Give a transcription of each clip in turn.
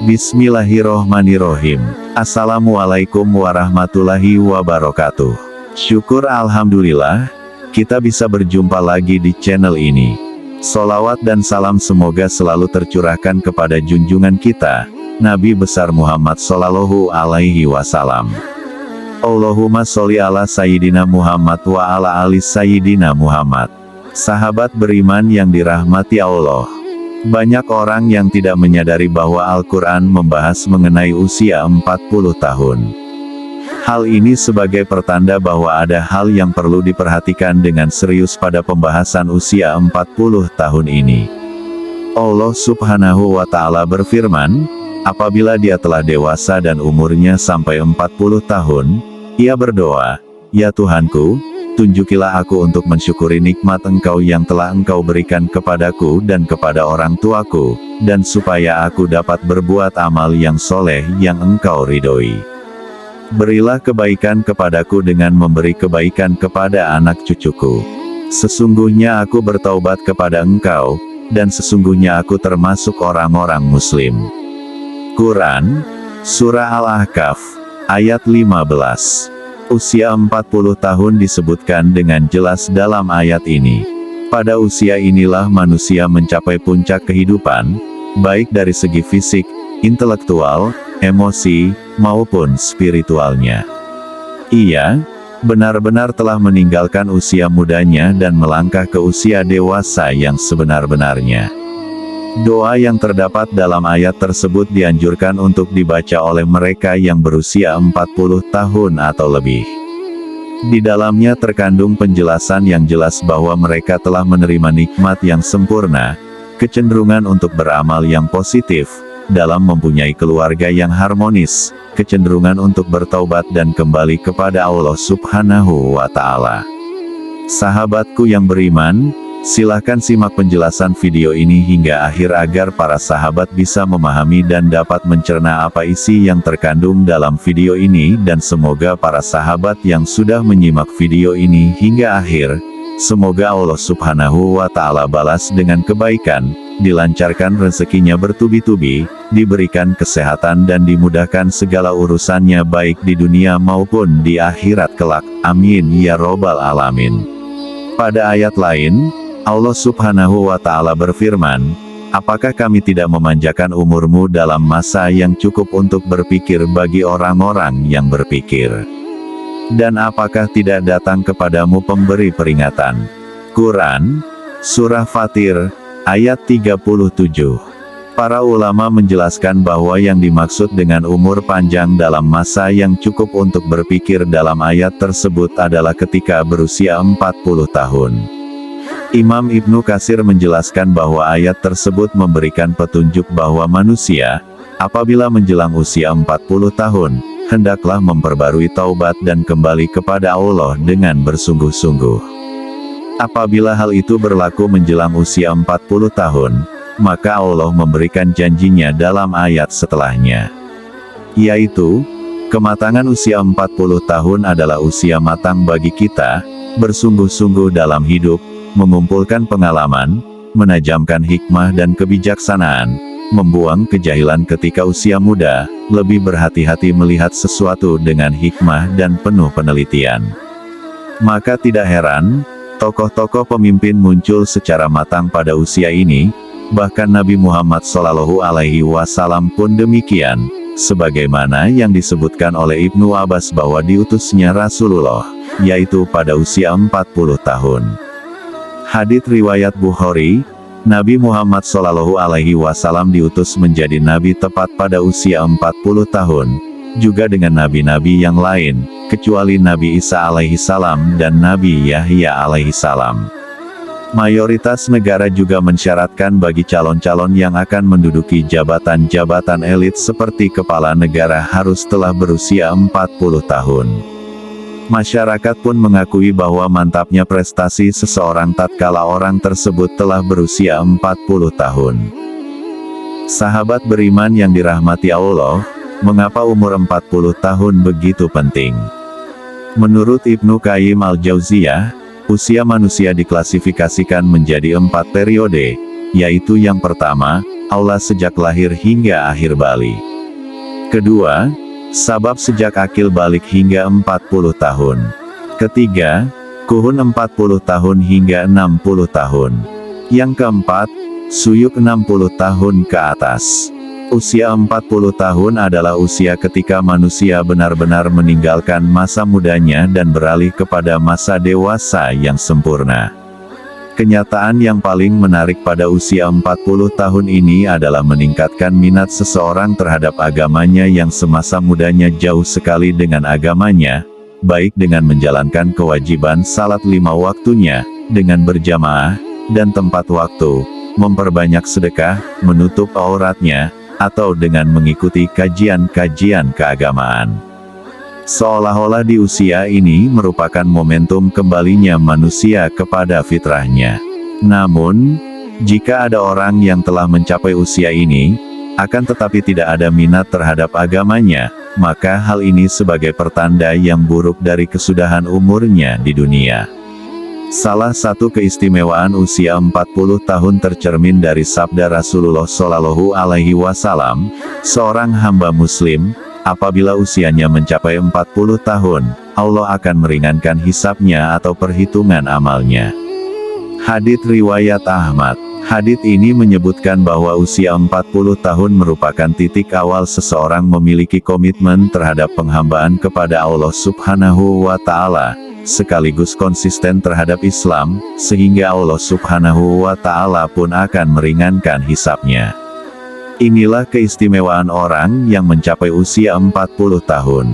Bismillahirrohmanirrohim. Assalamualaikum warahmatullahi wabarakatuh. Syukur alhamdulillah, kita bisa berjumpa lagi di channel ini. Sholawat dan salam semoga selalu tercurahkan kepada junjungan kita, Nabi besar Muhammad Shallallahu Alaihi Wasallam. Allahumma sholli ala Sayyidina Muhammad wa ala ali Sayyidina Muhammad. Sahabat beriman yang dirahmati Allah. Banyak orang yang tidak menyadari bahwa Al-Quran membahas mengenai usia 40 tahun. Hal ini sebagai pertanda bahwa ada hal yang perlu diperhatikan dengan serius pada pembahasan usia 40 tahun ini. Allah Subhanahu wa Ta'ala berfirman, apabila dia telah dewasa dan umurnya sampai 40 tahun, ia berdoa, "Ya Tuhanku, tunjukilah aku untuk mensyukuri nikmat Engkau yang telah Engkau berikan kepadaku dan kepada orang tuaku, dan supaya aku dapat berbuat amal yang soleh yang Engkau ridhoi. Berilah kebaikan kepadaku dengan memberi kebaikan kepada anak cucuku. Sesungguhnya aku bertaubat kepada Engkau, dan sesungguhnya aku termasuk orang-orang Muslim." Quran, Surah Al-Ahqaf, ayat 15. Usia 40 tahun disebutkan dengan jelas dalam ayat ini. Pada usia inilah manusia mencapai puncak kehidupan, baik dari segi fisik, intelektual, emosi, maupun spiritualnya. Ia benar-benar telah meninggalkan usia mudanya dan melangkah ke usia dewasa yang sebenar-benarnya. Doa yang terdapat dalam ayat tersebut dianjurkan untuk dibaca oleh mereka yang berusia 40 tahun atau lebih. Di dalamnya terkandung penjelasan yang jelas bahwa mereka telah menerima nikmat yang sempurna, kecenderungan untuk beramal yang positif, dalam mempunyai keluarga yang harmonis, kecenderungan untuk bertaubat dan kembali kepada Allah Subhanahu wa Ta'ala. Sahabatku yang beriman, silahkan simak penjelasan video ini hingga akhir agar para sahabat bisa memahami dan dapat mencerna apa isi yang terkandung dalam video ini, dan semoga para sahabat yang sudah menyimak video ini hingga akhir, semoga Allah Subhanahu wa Ta'ala balas dengan kebaikan, dilancarkan rezekinya bertubi-tubi, diberikan kesehatan dan dimudahkan segala urusannya baik di dunia maupun di akhirat kelak. Amin ya robbal alamin. Pada ayat lain, Allah Subhanahu wa Ta'ala berfirman, apakah kami tidak memanjakan umurmu dalam masa yang cukup untuk berpikir bagi orang-orang yang berpikir? Dan apakah tidak datang kepadamu pemberi peringatan? Quran, Surah Fatir, ayat 37. Para ulama menjelaskan bahwa yang dimaksud dengan umur panjang dalam masa yang cukup untuk berpikir dalam ayat tersebut adalah ketika berusia 40 tahun. Imam Ibnu Katsir menjelaskan bahwa ayat tersebut memberikan petunjuk bahwa manusia, apabila menjelang usia 40 tahun, hendaklah memperbarui taubat dan kembali kepada Allah dengan bersungguh-sungguh. Apabila hal itu berlaku menjelang usia 40 tahun, maka Allah memberikan janjinya dalam ayat setelahnya. Yaitu, kematangan usia 40 tahun adalah usia matang bagi kita, bersungguh-sungguh dalam hidup, mengumpulkan pengalaman, menajamkan hikmah dan kebijaksanaan, membuang kejahilan ketika usia muda, lebih berhati-hati melihat sesuatu dengan hikmah dan penuh penelitian. Maka tidak heran, tokoh-tokoh pemimpin muncul secara matang pada usia ini, bahkan Nabi Muhammad Shallallahu Alaihi Wasallam pun demikian, sebagaimana yang disebutkan oleh Ibnu Abbas bahwa diutusnya Rasulullah, yaitu pada usia 40 tahun. Hadits riwayat Bukhari, Nabi Muhammad Shallallahu Alaihi Wasallam diutus menjadi nabi tepat pada usia 40 tahun, juga dengan nabi-nabi yang lain, kecuali Nabi Isa alaihi salam dan Nabi Yahya alaihi salam. Mayoritas negara juga mensyaratkan bagi calon-calon yang akan menduduki jabatan-jabatan elit seperti kepala negara harus telah berusia 40 tahun. Masyarakat pun mengakui bahwa mantapnya prestasi seseorang tatkala orang tersebut telah berusia 40 tahun. Sahabat beriman yang dirahmati Allah, mengapa umur 40 tahun begitu penting? Menurut Ibnu Qayyim al-Jauziyah, usia manusia diklasifikasikan menjadi 4 periode, yaitu yang pertama, aula sejak lahir hingga akhir balik. Kedua, sabab sejak akil balik hingga 40 tahun. Ketiga, kuhun 40 tahun hingga 60 tahun. Yang keempat, suyuk 60 tahun ke atas. Usia 40 tahun adalah usia ketika manusia benar-benar meninggalkan masa mudanya dan beralih kepada masa dewasa yang sempurna. Kenyataan yang paling menarik pada usia 40 tahun ini adalah meningkatkan minat seseorang terhadap agamanya yang semasa mudanya jauh sekali dengan agamanya, baik dengan menjalankan kewajiban salat 5 waktunya, dengan berjamaah, dan tempat waktu, memperbanyak sedekah, menutup auratnya, atau dengan mengikuti kajian-kajian keagamaan. Seolah-olah di usia ini merupakan momentum kembalinya manusia kepada fitrahnya. Namun, jika ada orang yang telah mencapai usia ini, akan tetapi tidak ada minat terhadap agamanya, maka hal ini sebagai pertanda yang buruk dari kesudahan umurnya di dunia. Salah satu keistimewaan usia 40 tahun tercermin dari sabda Rasulullah Shallallahu Alaihi Wasallam, seorang hamba muslim, apabila usianya mencapai 40 tahun, Allah akan meringankan hisabnya atau perhitungan amalnya. Hadits riwayat Ahmad. Hadits ini menyebutkan bahwa usia 40 tahun merupakan titik awal seseorang memiliki komitmen terhadap penghambaan kepada Allah Subhanahu wa Ta'ala, sekaligus konsisten terhadap Islam, sehingga Allah Subhanahu wa Ta'ala pun akan meringankan hisabnya. Inilah keistimewaan orang yang mencapai usia 40 tahun.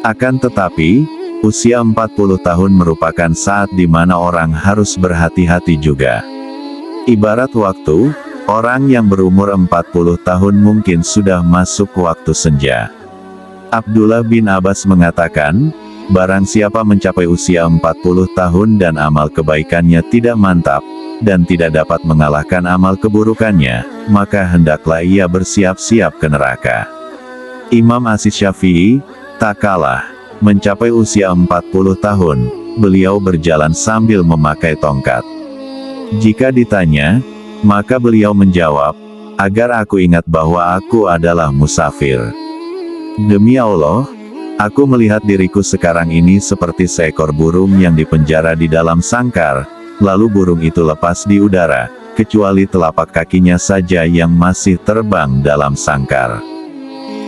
Akan tetapi, usia 40 tahun merupakan saat di mana orang harus berhati-hati juga. Ibarat waktu, orang yang berumur 40 tahun mungkin sudah masuk waktu senja. Abdullah bin Abbas mengatakan, barang siapa mencapai usia 40 tahun dan amal kebaikannya tidak mantap, dan tidak dapat mengalahkan amal keburukannya, maka hendaklah ia bersiap-siap ke neraka. Imam Asy-Syafi'i, tak kalah, mencapai usia 40 tahun, beliau berjalan sambil memakai tongkat. Jika ditanya, maka beliau menjawab, agar aku ingat bahwa aku adalah musafir. Demi Allah, aku melihat diriku sekarang ini seperti seekor burung yang dipenjara di dalam sangkar, lalu burung itu lepas di udara, kecuali telapak kakinya saja yang masih terbang dalam sangkar.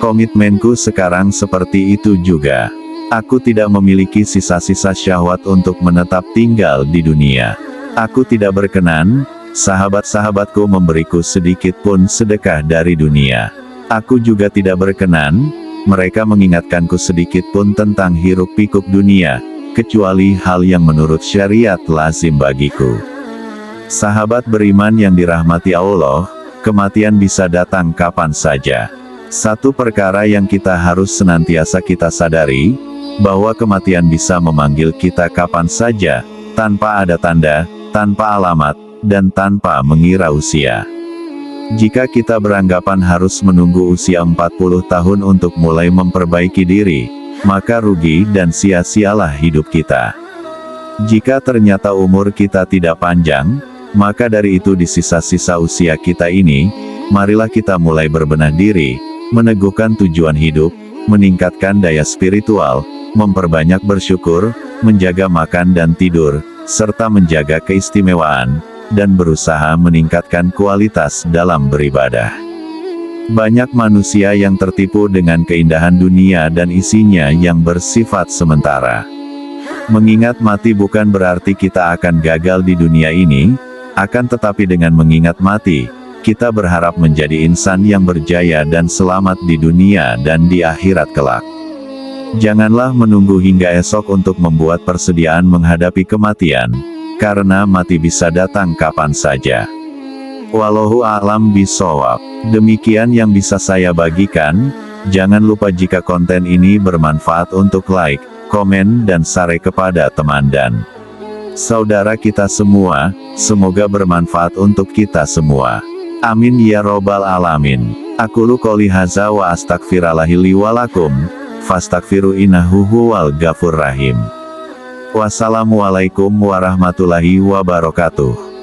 Komitmenku sekarang seperti itu juga. Aku tidak memiliki sisa-sisa syahwat untuk menetap tinggal di dunia. Aku tidak berkenan, sahabat-sahabatku memberiku sedikit pun sedekah dari dunia. Aku juga tidak berkenan, mereka mengingatkanku sedikit pun tentang hiruk-pikuk dunia, kecuali hal yang menurut syariat lazim bagiku. Sahabat beriman yang dirahmati Allah, kematian bisa datang kapan saja. Satu perkara yang kita harus senantiasa kita sadari, bahwa kematian bisa memanggil kita kapan saja, tanpa ada tanda, tanpa alamat, dan tanpa mengira usia. Jika kita beranggapan harus menunggu usia 40 tahun untuk mulai memperbaiki diri, maka rugi dan sia-sialah hidup kita. Jika ternyata umur kita tidak panjang, maka dari itu di sisa-sisa usia kita ini, marilah kita mulai berbenah diri, meneguhkan tujuan hidup, meningkatkan daya spiritual, memperbanyak bersyukur, menjaga makan dan tidur, serta menjaga keistimewaan, dan berusaha meningkatkan kualitas dalam beribadah. Banyak manusia yang tertipu dengan keindahan dunia dan isinya yang bersifat sementara. Mengingat mati bukan berarti kita akan gagal di dunia ini, akan tetapi dengan mengingat mati, kita berharap menjadi insan yang berjaya dan selamat di dunia dan di akhirat kelak. Janganlah menunggu hingga esok untuk membuat persediaan menghadapi kematian, karena mati bisa datang kapan saja. Wallahu a'lam bishawab. Demikian yang bisa saya bagikan. Jangan lupa jika konten ini bermanfaat untuk like, komen dan share kepada teman dan saudara kita semua. Semoga bermanfaat untuk kita semua. Amin ya robbal alamin. Aqulu qouli hadza wa astaghfirullahi li wa lakum. Fastaghfiru innahu huwal ghafur rahim. Wassalamualaikum warahmatullahi wabarakatuh.